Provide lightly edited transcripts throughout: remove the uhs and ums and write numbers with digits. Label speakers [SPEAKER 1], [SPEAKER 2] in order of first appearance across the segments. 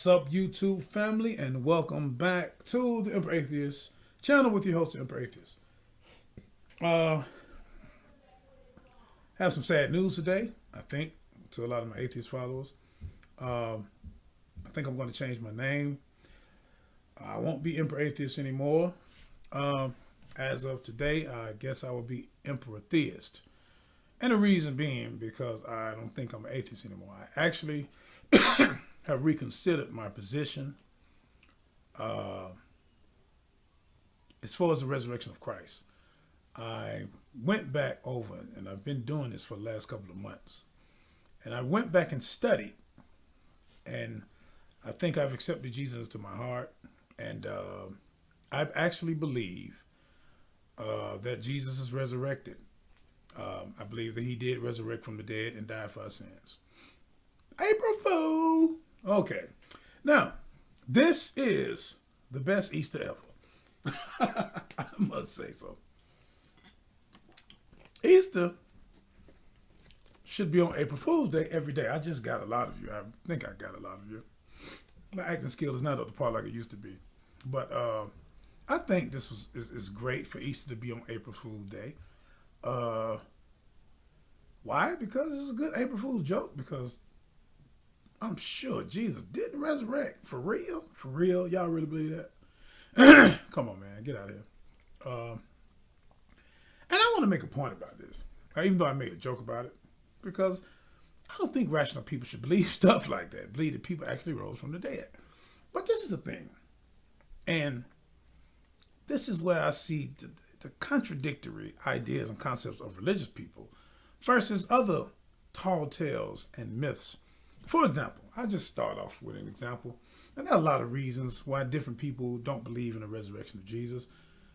[SPEAKER 1] What's up, YouTube family, and welcome back to the Emperor Atheist channel with your host, the Emperor Atheist. Have some sad news today, I think, to a lot of my atheist followers. I think I'm going to change my name. I won't be Emperor Atheist anymore. As of today, I guess I will be Emperor Theist. And the reason being because I don't think I'm an atheist anymore. I actually have reconsidered my position as far as the resurrection of Christ. I went back over, and I've been doing this for the last couple of months, and I went back and studied, and I think I've accepted Jesus into my heart, and I actually believe that Jesus is resurrected. I believe that he did resurrect from the dead and die for our sins. April Fool! Okay. Now, this is the best Easter ever. I must say so. Easter should be on April Fool's Day every day. I just got a lot of you. I think I got a lot of you. My acting skill is not up to par like it used to be. But I think this is great for Easter to be on April Fool's Day. Why? Because it's a good April Fool's joke. Because I'm sure Jesus didn't resurrect. For real? For real? Y'all really believe that? Come on, man. Get out of here. And I want to make a point about this, even though I made a joke about it, because I don't think rational people should believe stuff like that, believe that people actually rose from the dead. But this is the thing. And this is where I see the contradictory ideas and concepts of religious people versus other tall tales and myths. For example, I'll just start off with an example. And there are a lot of reasons why different people don't believe in the resurrection of Jesus.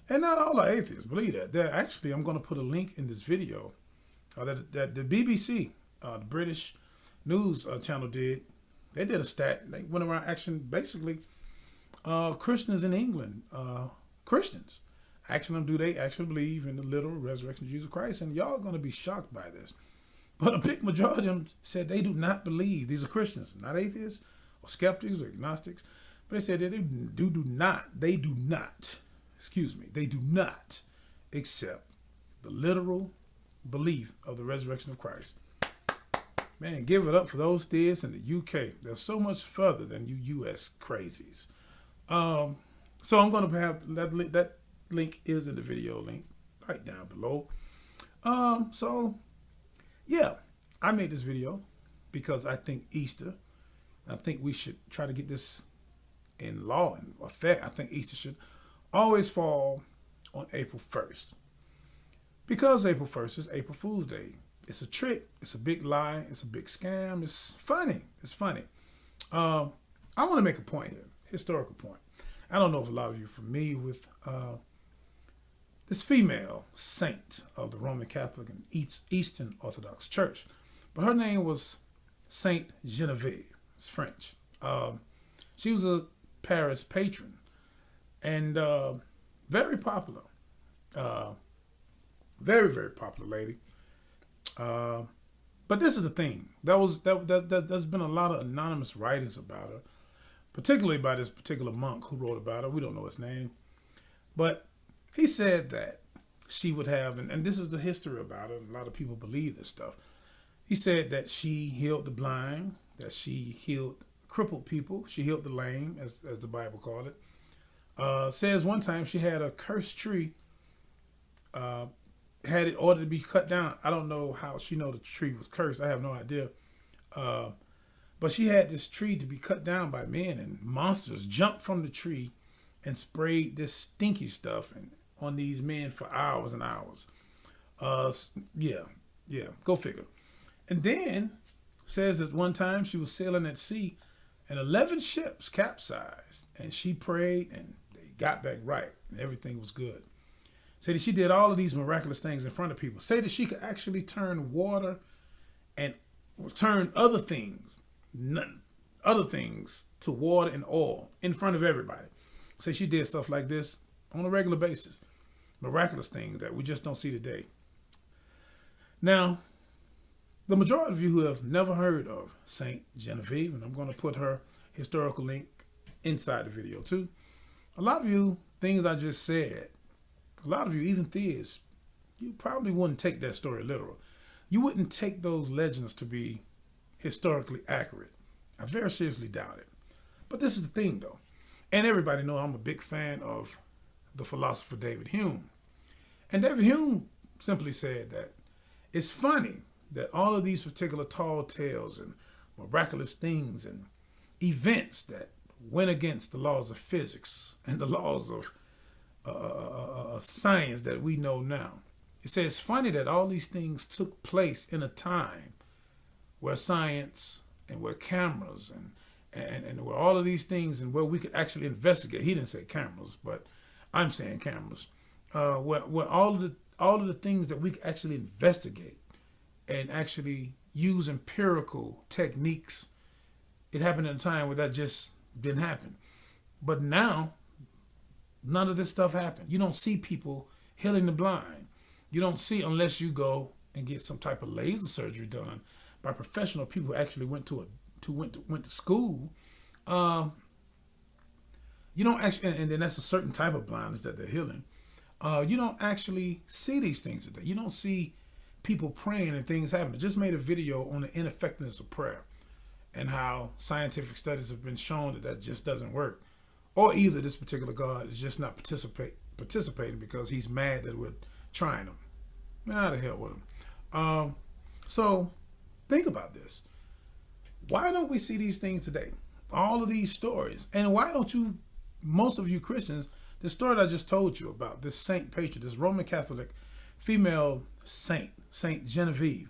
[SPEAKER 1] And not all are atheists, believe that. Actually, I'm going to put a link in this video that the BBC, the British news channel did. They did a stat. They went around actually, basically, Christians in England, Christians, do they actually believe in the literal resurrection of Jesus Christ? And y'all are going to be shocked by this. But a big majority of them said they do not believe. These are Christians, not atheists or skeptics or agnostics. But they said that they do not accept the literal belief of the resurrection of Christ. Man, give it up for those theists in the UK. They're so much further than you US crazies. So I'm going to have that link is in the video link right down below. So yeah, I made this video because I think Easter, I think we should try to get this in law and effect. I think Easter should always fall on April 1st. Because April 1st is April Fool's Day. It's a trick. It's a big lie. It's a big scam. It's funny. It's funny. I want to make a point here, historical point. I don't know if a lot of you are familiar with this female saint of the Roman Catholic and Eastern Orthodox Church. But her name was Saint Genevieve. It's French. She was a Paris patron and very popular. Very, very popular lady. But this is the thing. There's been a lot of anonymous writings about her, particularly by this particular monk who wrote about her. We don't know his name. But he said that she would have, and this is the history about her, a lot of people believe this stuff. He said that she healed the blind, that she healed crippled people, she healed the lame, as the Bible called it. Says one time she had a cursed tree, had it ordered to be cut down. I don't know how she know the tree was cursed. I have no idea. But she had this tree to be cut down by men, and monsters jumped from the tree and sprayed this stinky stuff on these men for hours and hours. Yeah, go figure. And then says that one time she was sailing at sea and 11 ships capsized, and she prayed and they got back right and everything was good. Say that she did all of these miraculous things in front of people. Say that she could actually turn water and turn other things to water and oil in front of everybody. Say she did stuff like this on a regular basis. Miraculous things that we just don't see today. Now, the majority of you who have never heard of Saint Genevieve, and I'm going to put her historical link inside the video too. A lot of you, things I just said, a lot of you, even theists, you probably wouldn't take that story literal. You wouldn't take those legends to be historically accurate. I very seriously doubt it. But this is the thing though. And everybody knows I'm a big fan of the philosopher David Hume. And David Hume simply said that it's funny that all of these particular tall tales and miraculous things and events that went against the laws of physics and the laws of science that we know now. It says it's funny that all these things took place in a time where science and where cameras and where all of these things and where we could actually investigate. He didn't say cameras, but I'm saying cameras. Where all of the things that we could actually investigate and actually use empirical techniques. It happened in a time where that just didn't happen. But now, none of this stuff happened. You don't see people healing the blind. You don't see, unless you go and get some type of laser surgery done by professional people who actually went to school. You don't actually, and then that's a certain type of blindness that they're healing. You don't actually see these things today. You don't see people praying and things happening. I just made a video on the ineffectiveness of prayer and how scientific studies have been shown that just doesn't work. Or either this particular God is just not participating because he's mad that we're trying him. Nah, the hell with him. So think about this. Why don't we see these things today? All of these stories. And why don't you, most of you Christians, the story that I just told you about, this Saint Patron, this Roman Catholic female saint, Saint Genevieve.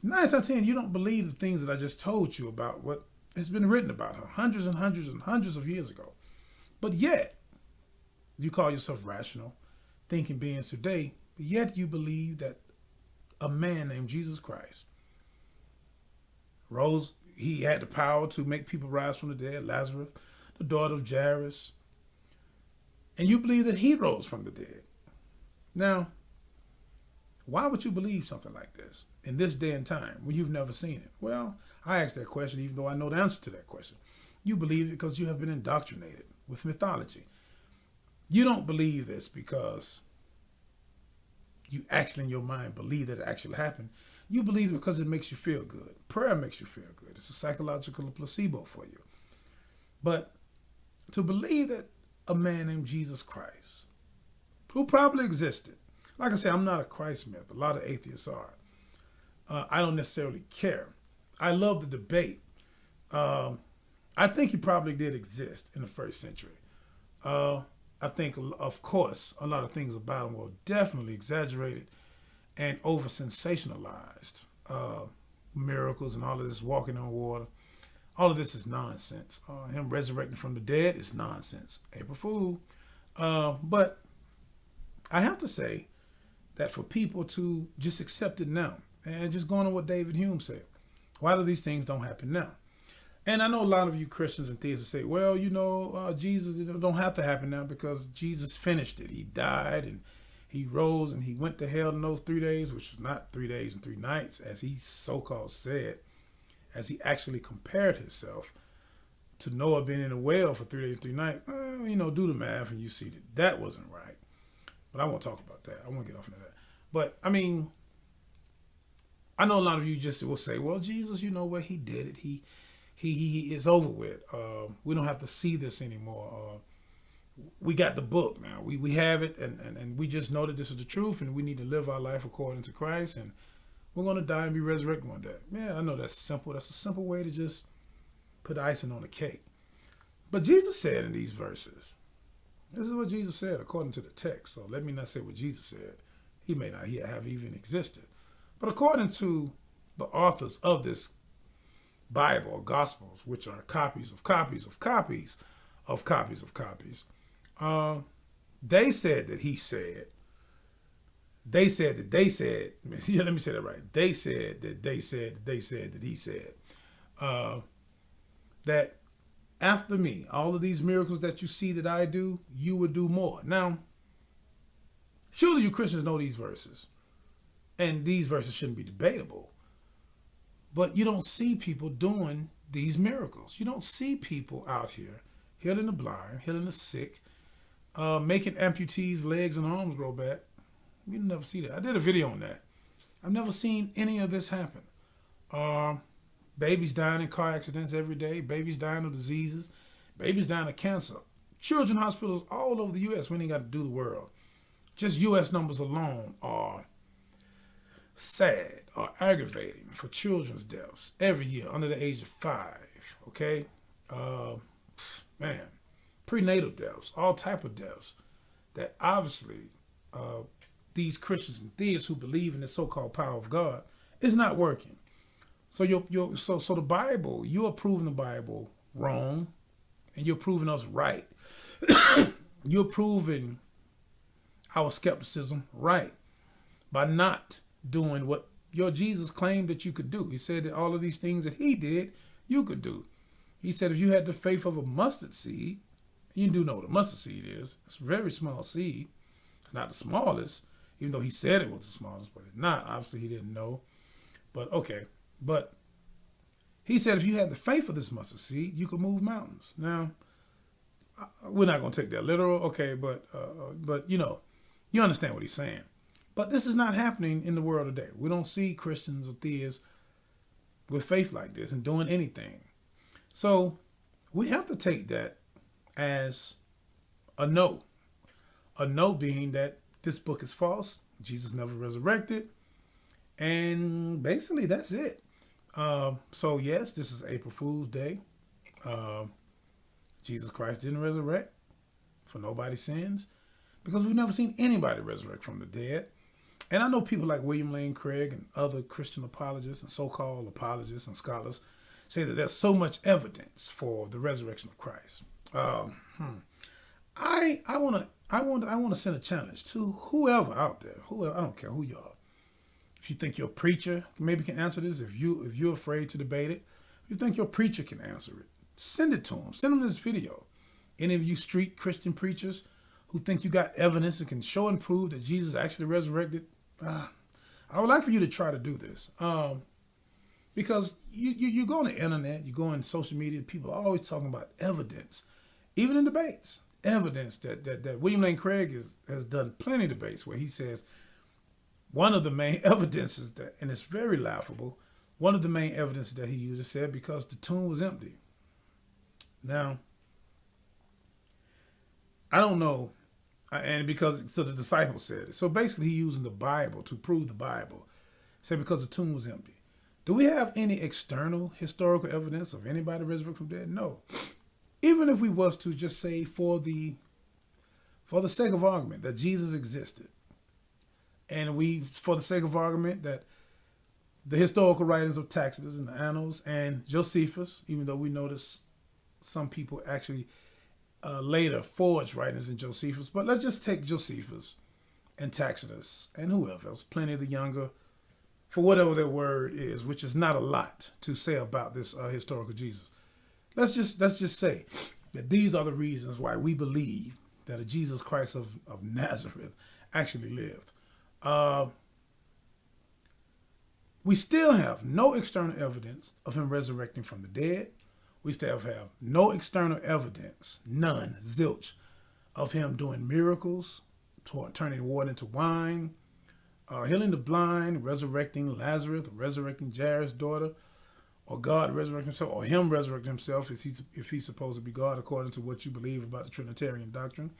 [SPEAKER 1] 9 out of 10, you don't believe the things that I just told you about what has been written about her hundreds and hundreds and hundreds of years ago. But yet, you call yourself rational, thinking beings today, but yet you believe that a man named Jesus Christ rose. He had the power to make people rise from the dead, Lazarus, the daughter of Jairus. And you believe that he rose from the dead. Now, why would you believe something like this in this day and time when you've never seen it? Well, I asked that question even though I know the answer to that question. You believe it because you have been indoctrinated with mythology. You don't believe this because you actually in your mind believe that it actually happened. You believe it because it makes you feel good. Prayer makes you feel good. It's a psychological placebo for you. But to believe that a man named Jesus Christ, who probably existed, like I said, I'm not a Christ myth. A lot of atheists are. I don't necessarily care. I love the debate. I think he probably did exist in the first century. I think, of course, a lot of things about him were definitely exaggerated and over sensationalized. Miracles and all of this walking on water. All of this is nonsense. Him resurrecting from the dead is nonsense. April Fool. But I have to say that for people to just accept it now, and just going on what David Hume said, why do these things don't happen now? And I know a lot of you Christians and theists say, well, you know, Jesus, it don't have to happen now because Jesus finished it. He died and he rose and he went to hell in those 3 days, which was not 3 days and 3 nights, as he so-called said, as he actually compared himself to Noah being in a whale for 3 days and 3 nights. You know, do the math and you see that wasn't right. But I won't talk about that. I won't get off into that. But, I mean, I know a lot of you just will say, well, Jesus, you know what, he did it. He is over with. We don't have to see this anymore. We got the book now. We have it, and we just know that this is the truth, and we need to live our life according to Christ, and we're going to die and be resurrected one day. Yeah, I know that's simple. That's a simple way to just put icing on the cake. But Jesus said in these verses, this is what Jesus said according to the text. So let me not say what Jesus said. He may not have even existed. But according to the authors of this Bible or Gospels, which are copies of copies of copies of copies of copies, they said that he said, they said that they said, yeah, let me say that right. They said that they said that they said that he said that after me, all of these miracles that you see that I do, you would do more. Now, surely you Christians know these verses, and these verses shouldn't be debatable. But you don't see people doing these miracles. You don't see people out here healing the blind, healing the sick, making amputees' legs and arms grow back. You never see that. I did a video on that. I've never seen any of this happen. Babies dying in car accidents every day. Babies dying of diseases. Babies dying of cancer. Children hospitals all over the U.S. We ain't got to do the world. Just U.S. numbers alone are sad or aggravating for children's deaths every year under the age of 5. Okay, man, prenatal deaths, all type of deaths that obviously these Christians and theists who believe in the so-called power of God is not working. So so the Bible, you are proving the Bible wrong, and you're proving us right. You're proving our skepticism right by not doing what your Jesus claimed that you could do. He said that all of these things that he did, you could do. He said if you had the faith of a mustard seed, you do know what a mustard seed is. It's a very small seed. It's not the smallest, even though he said it was the smallest, but it's not. Obviously, he didn't know. But okay. But he said if you had the faith of this mustard seed, you could move mountains. Now, we're not going to take that literal, okay, but you know, you understand what he's saying. But this is not happening in the world today. We don't see Christians or theists with faith like this and doing anything. So we have to take that as a no. A no being that this book is false, Jesus never resurrected, and basically that's it. So yes, this is April Fool's Day. Jesus Christ didn't resurrect for nobody's sins because we've never seen anybody resurrect from the dead. And I know people like William Lane Craig and other Christian apologists and so-called apologists and scholars say that there's so much evidence for the resurrection of Christ. I want to send a challenge to whoever out there, whoever, I don't care who you are. If you think your preacher maybe can answer this, if you're afraid to debate it, if you think your preacher can answer it, send it to him. Send him this video. Any of you street Christian preachers who think you got evidence and can show and prove that Jesus actually resurrected, I would like for you to try to do this. Because you go on the internet, you go on social media, people are always talking about evidence, even in debates. Evidence that William Lane Craig has done plenty of debates where he says one of the main evidences that, and it's very laughable, one of the main evidences that he uses said because the tomb was empty. Now, I don't know, and so the disciples said it. So basically he's using the Bible to prove the Bible. Said because the tomb was empty. Do we have any external historical evidence of anybody resurrected from the dead? No. Even if we was to just say for the sake of argument that Jesus existed, and for the sake of argument that the historical writings of Tacitus and the Annals and Josephus, even though we notice some people actually later forged writings in Josephus, but let's just take Josephus and Tacitus and whoever else, plenty of the younger, for whatever their word is, which is not a lot to say about this historical Jesus. Let's just say that these are the reasons why we believe that a Jesus Christ of Nazareth actually lived. We still have no external evidence of him resurrecting from the dead. We still have no external evidence, none, zilch, of him doing miracles, turning water into wine, healing the blind, resurrecting Lazarus, resurrecting Jairus' daughter, or God resurrecting himself, or him resurrecting himself if he's supposed to be God according to what you believe about the Trinitarian doctrine.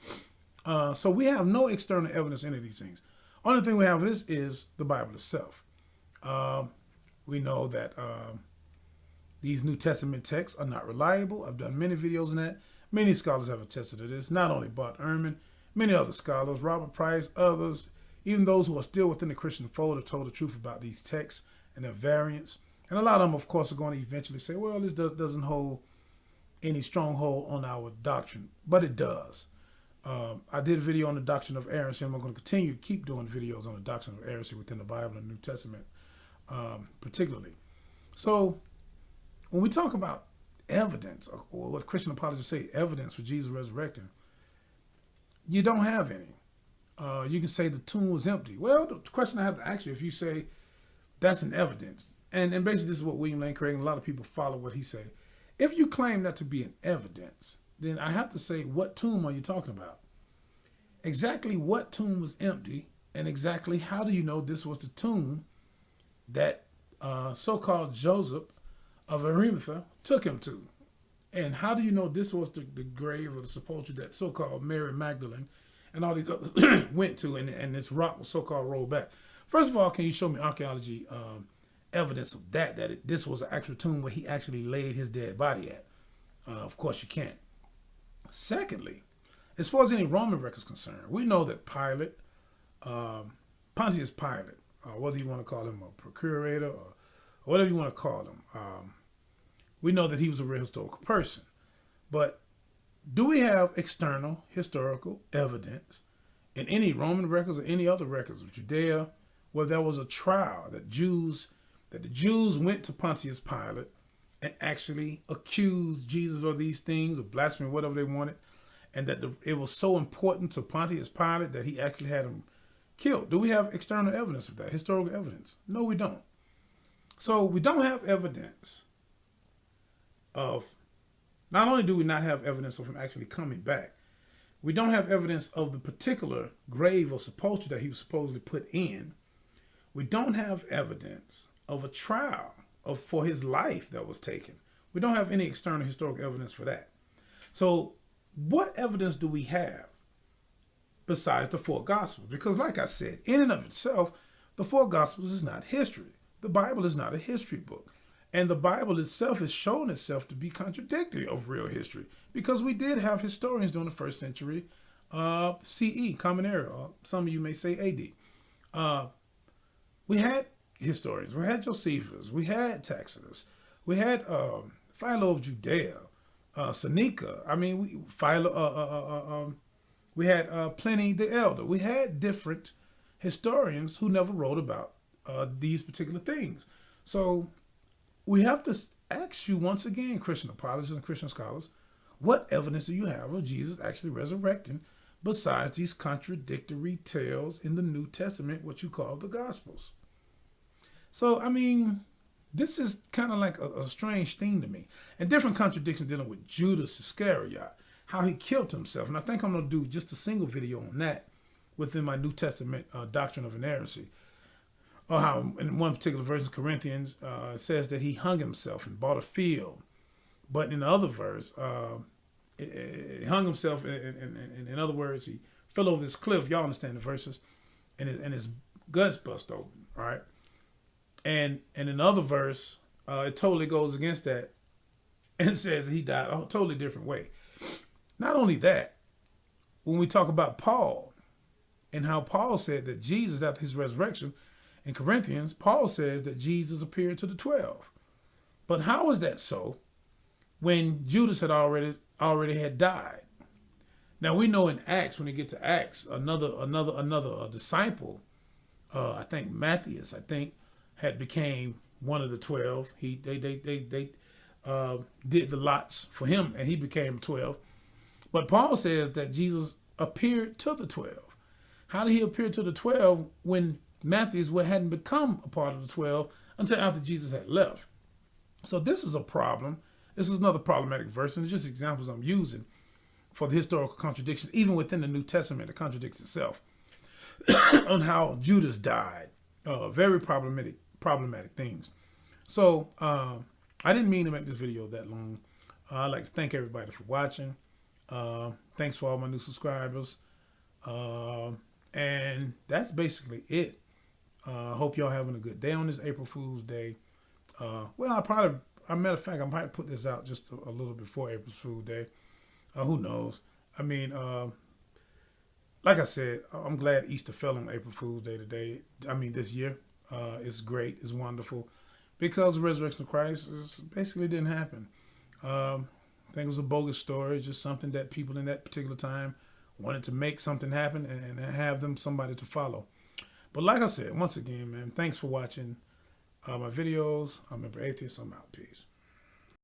[SPEAKER 1] So we have no external evidence of any of these things. Only thing we have of this is the Bible itself. We know that these New Testament texts are not reliable. I've done many videos on that. Many scholars have attested to this, not only Bart Ehrman, many other scholars, Robert Price, others, even those who are still within the Christian fold have told the truth about these texts and their variants. And a lot of them, of course, are going to eventually say, well, this doesn't hold any stronghold on our doctrine, but it does. I did a video on the doctrine of heresy, and I'm going to continue to keep doing videos on the doctrine of heresy within the Bible and the New Testament, particularly. So when we talk about evidence, or what Christian apologists say, evidence for Jesus resurrecting, you don't have any. You can say the tomb was empty. Well, the question I have to ask you, if you say that's an evidence, And basically this is what William Lane Craig and a lot of people follow what he say. If you claim that to be an evidence, then I have to say, what tomb are you talking about? Exactly what tomb was empty, and exactly how do you know this was the tomb that so-called Joseph of Arimathea took him to? And how do you know this was the grave or the sepulchre that so-called Mary Magdalene and all these others went to, and this rock was so-called rolled back? First of all, can you show me archaeology evidence of that this was an actual tomb where he actually laid his dead body at? Of course you can't. Secondly, as far as any Roman records concerned, we know that Pilate, Pontius Pilate, whether you want to call him a procurator or whatever you want to call him, we know that he was a real historical person. But do we have external historical evidence in any Roman records or any other records of Judea where there was a trial that the Jews went to Pontius Pilate and actually accused Jesus of these things, of blasphemy, whatever they wanted, and that it was so important to Pontius Pilate that he actually had him killed? Do we have external evidence of that, historical evidence? No, we don't. So we don't have evidence of, not only do we not have evidence of him actually coming back, we don't have evidence of the particular grave or sepulchre that he was supposedly put in. We don't have evidence of a trial for his life that was taken. We don't have any external historical evidence for that. So what evidence do we have besides the four Gospels? Because like I said, in and of itself, the four Gospels is not history. The Bible is not a history book. And the Bible itself has shown itself to be contradictory of real history, because we did have historians during the first century CE, Common Era, or some of you may say AD. We had historians. We had Josephus. We had Tacitus. We had Philo of Judea, Seneca. I mean, we had Pliny the Elder. We had different historians who never wrote about these particular things. So we have to ask you once again, Christian apologists and Christian scholars, what evidence do you have of Jesus actually resurrecting besides these contradictory tales in the New Testament, what you call the Gospels? So, I mean, this is kind of like a strange thing to me. And different contradictions dealing with Judas Iscariot, how he killed himself. And I think I'm going to do just a single video on that within my New Testament doctrine of inerrancy. Or how in one particular verse of Corinthians, it says that he hung himself and bought a field. But in the other verse, he hung himself, in other words, he fell over this cliff. Y'all understand the verses. And his guts bust open, right? And in another verse, it totally goes against that and says he died a totally different way. Not only that, when we talk about Paul and how Paul said that Jesus, after his resurrection, in Corinthians, Paul says that Jesus appeared to the 12. But how is that so when Judas had already had died? Now we know in Acts, when you get to Acts, another disciple, I think Matthias, had became one of the 12. They did the lots for him, and he became 12. But Paul says that Jesus appeared to the 12. How did he appear to the 12 when Matthias hadn't become a part of the 12 until after Jesus had left? So this is a problem. This is another problematic verse, and it's just examples I'm using for the historical contradictions, even within the New Testament, it contradicts itself on how Judas died. Very problematic things. So I didn't mean to make this video that long. I'd like to thank everybody for watching. Thanks for all my new subscribers. And that's basically it. Hope y'all having a good day on this April Fool's Day. Well, a matter of fact, I might put this out just a little before April Fool's Day. Who knows? I mean, like I said, I'm glad Easter fell on April Fool's Day today. I mean, this year. It's great. It's wonderful. Because the resurrection of Christ basically didn't happen. I think it was a bogus story. It's just something that people in that particular time wanted to make something happen and have them somebody to follow. But like I said, once again, man, thanks for watching my videos. I'm Atheist. I'm out. Peace.